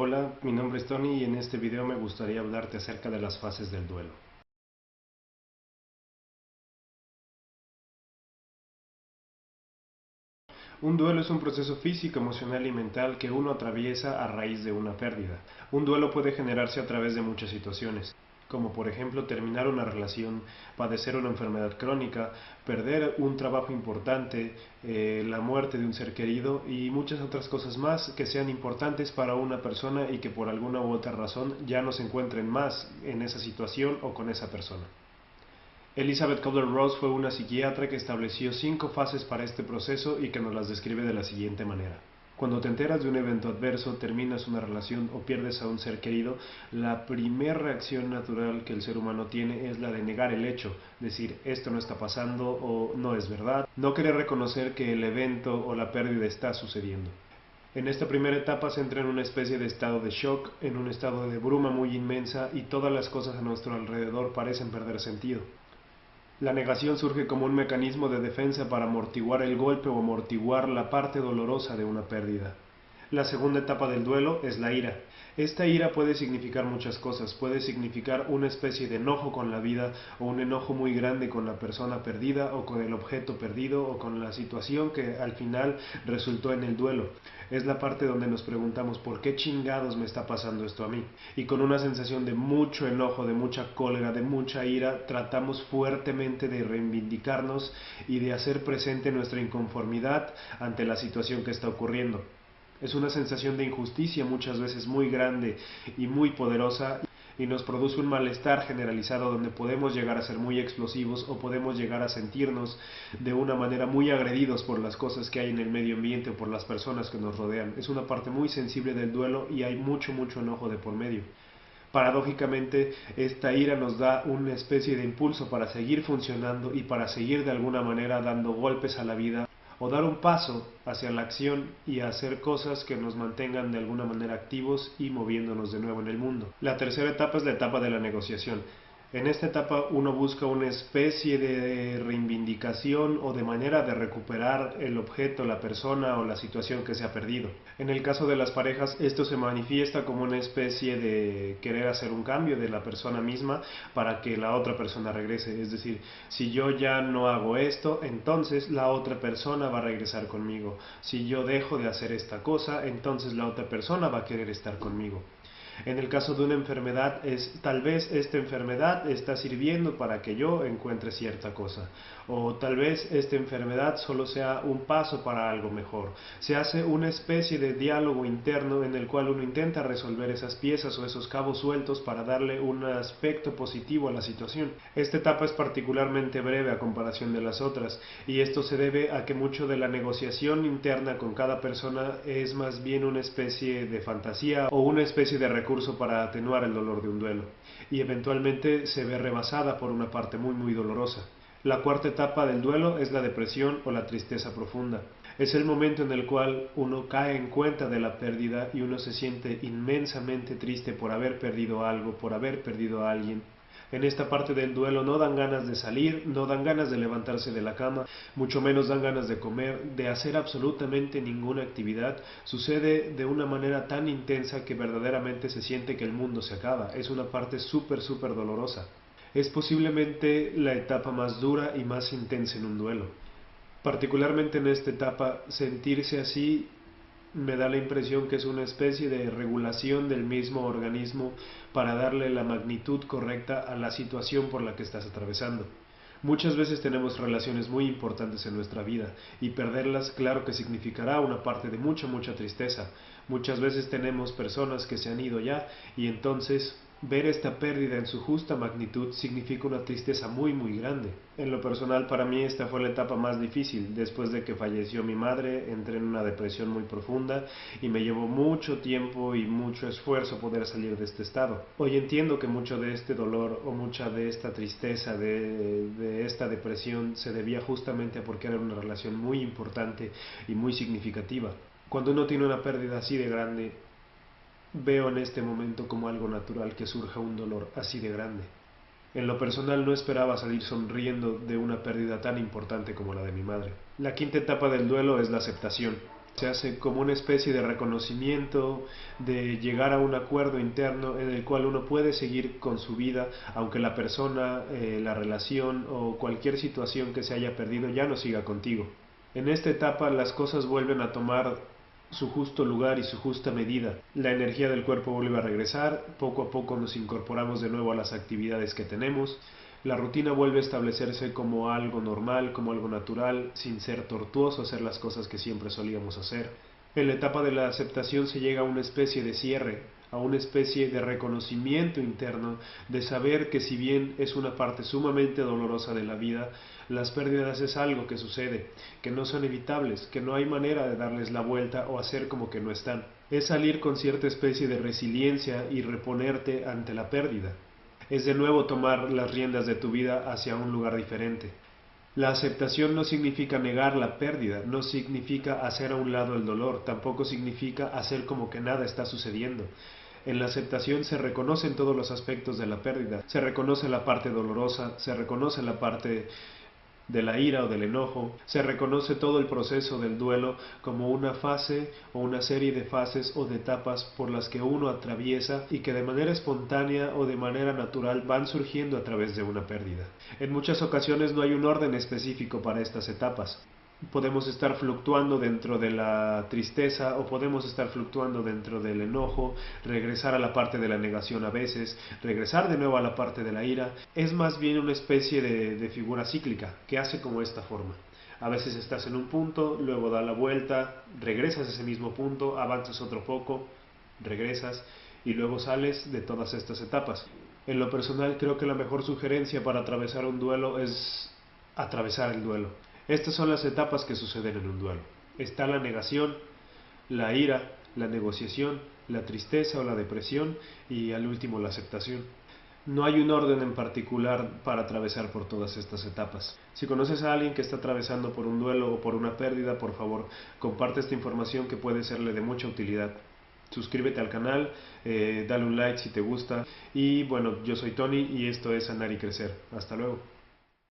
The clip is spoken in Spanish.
Hola, mi nombre es Tony y en este video me gustaría hablarte acerca de las fases del duelo. Un duelo es un proceso físico, emocional y mental que uno atraviesa a raíz de una pérdida. Un duelo puede generarse a través de muchas situaciones, como por ejemplo terminar una relación, padecer una enfermedad crónica, perder un trabajo importante, la muerte de un ser querido y muchas otras cosas más que sean importantes para una persona y que por alguna u otra razón ya no se encuentren más en esa situación o con esa persona. Elizabeth Kubler-Ross fue una psiquiatra que estableció 5 fases para este proceso y que nos las describe de la siguiente manera. Cuando te enteras de un evento adverso, terminas una relación o pierdes a un ser querido, la primera reacción natural que el ser humano tiene es la de negar el hecho, decir esto no está pasando o no es verdad, no querer reconocer que el evento o la pérdida está sucediendo. En esta primera etapa se entra en una especie de estado de shock, en un estado de bruma muy inmensa y todas las cosas a nuestro alrededor parecen perder sentido. La negación surge como un mecanismo de defensa para amortiguar el golpe o amortiguar la parte dolorosa de una pérdida. La segunda etapa del duelo es la ira. Esta ira puede significar muchas cosas, puede significar una especie de enojo con la vida o un enojo muy grande con la persona perdida o con el objeto perdido o con la situación que al final resultó en el duelo. Es la parte donde nos preguntamos ¿por qué chingados me está pasando esto a mí? Y con una sensación de mucho enojo, de mucha cólera, de mucha ira, tratamos fuertemente de reivindicarnos y de hacer presente nuestra inconformidad ante la situación que está ocurriendo. Es una sensación de injusticia muchas veces muy grande y muy poderosa y nos produce un malestar generalizado donde podemos llegar a ser muy explosivos o podemos llegar a sentirnos de una manera muy agredidos por las cosas que hay en el medio ambiente o por las personas que nos rodean. Es una parte muy sensible del duelo y hay mucho enojo de por medio. Paradójicamente, esta ira nos da una especie de impulso para seguir funcionando y para seguir de alguna manera dando golpes a la vida o dar un paso hacia la acción y hacer cosas que nos mantengan de alguna manera activos y moviéndonos de nuevo en el mundo. La tercera etapa es la etapa de la negociación. En esta etapa uno busca una especie de reivindicación o de manera de recuperar el objeto, la persona o la situación que se ha perdido. En el caso de las parejas, esto se manifiesta como una especie de querer hacer un cambio de la persona misma para que la otra persona regrese. Es decir, si yo ya no hago esto, entonces la otra persona va a regresar conmigo. Si yo dejo de hacer esta cosa, entonces la otra persona va a querer estar conmigo. En el caso de una enfermedad, tal vez esta enfermedad está sirviendo para que yo encuentre cierta cosa. O tal vez esta enfermedad solo sea un paso para algo mejor. Se hace una especie de diálogo interno en el cual uno intenta resolver esas piezas o esos cabos sueltos para darle un aspecto positivo a la situación. Esta etapa es particularmente breve a comparación de las otras, y esto se debe a que mucho de la negociación interna con cada persona es más bien una especie de fantasía o una especie de recurso para atenuar el dolor de un duelo, y eventualmente se ve rebasada por una parte muy dolorosa. La cuarta etapa del duelo es la depresión o la tristeza profunda. Es el momento en el cual uno cae en cuenta de la pérdida y uno se siente inmensamente triste por haber perdido algo, por haber perdido a alguien. En esta parte del duelo no dan ganas de salir, no dan ganas de levantarse de la cama, mucho menos dan ganas de comer, de hacer absolutamente ninguna actividad. Sucede de una manera tan intensa que verdaderamente se siente que el mundo se acaba. Es una parte súper dolorosa. Es posiblemente la etapa más dura y más intensa en un duelo. Particularmente en esta etapa, sentirse así me da la impresión que es una especie de regulación del mismo organismo para darle la magnitud correcta a la situación por la que estás atravesando. Muchas veces tenemos relaciones muy importantes en nuestra vida y perderlas claro que significará una parte de mucha tristeza. Muchas veces tenemos personas que se han ido ya y entonces ver esta pérdida en su justa magnitud significa una tristeza muy grande. En lo personal para mí esta fue la etapa más difícil. Después de que falleció mi madre entré en una depresión muy profunda y me llevó mucho tiempo y mucho esfuerzo poder salir de este estado. Hoy entiendo que mucho de este dolor o mucha de esta tristeza, de esta depresión se debía justamente a porque era una relación muy importante y muy significativa. Cuando uno tiene una pérdida así de grande, veo en este momento como algo natural que surja un dolor así de grande. En lo personal no esperaba salir sonriendo de una pérdida tan importante como la de mi madre. La quinta etapa del duelo es la aceptación. Se hace como una especie de reconocimiento, de llegar a un acuerdo interno en el cual uno puede seguir con su vida, aunque la persona, la relación o cualquier situación que se haya perdido ya no siga contigo. En esta etapa las cosas vuelven a tomar su justo lugar y su justa medida. La energía del cuerpo vuelve a regresar, poco a poco nos incorporamos de nuevo a las actividades que tenemos. La rutina vuelve a establecerse como algo normal, como algo natural, sin ser tortuoso hacer las cosas que siempre solíamos hacer. En la etapa de la aceptación se llega a una especie de cierre, a una especie de reconocimiento interno, de saber que si bien es una parte sumamente dolorosa de la vida, las pérdidas es algo que sucede, que no son evitables, que no hay manera de darles la vuelta o hacer como que no están. Es salir con cierta especie de resiliencia y reponerte ante la pérdida. Es de nuevo tomar las riendas de tu vida hacia un lugar diferente. La aceptación no significa negar la pérdida, no significa hacer a un lado el dolor, tampoco significa hacer como que nada está sucediendo. En la aceptación se reconocen todos los aspectos de la pérdida, se reconoce la parte dolorosa, se reconoce la parte de la ira o del enojo, se reconoce todo el proceso del duelo como una fase o una serie de fases o de etapas por las que uno atraviesa y que de manera espontánea o de manera natural van surgiendo a través de una pérdida. En muchas ocasiones no hay un orden específico para estas etapas. Podemos estar fluctuando dentro de la tristeza o podemos estar fluctuando dentro del enojo, regresar a la parte de la negación a veces, regresar de nuevo a la parte de la ira. Es más bien una especie de figura cíclica que hace como esta forma. A veces estás en un punto, luego da la vuelta, regresas a ese mismo punto, avanzas otro poco, regresas y luego sales de todas estas etapas. En lo personal creo que la mejor sugerencia para atravesar un duelo es atravesar el duelo. Estas son las etapas que suceden en un duelo. Está la negación, la ira, la negociación, la tristeza o la depresión y al último la aceptación. No hay un orden en particular para atravesar por todas estas etapas. Si conoces a alguien que está atravesando por un duelo o por una pérdida, por favor, comparte esta información que puede serle de mucha utilidad. Suscríbete al canal, dale un like si te gusta y bueno, yo soy Tony y esto es Sanar y Crecer. Hasta luego.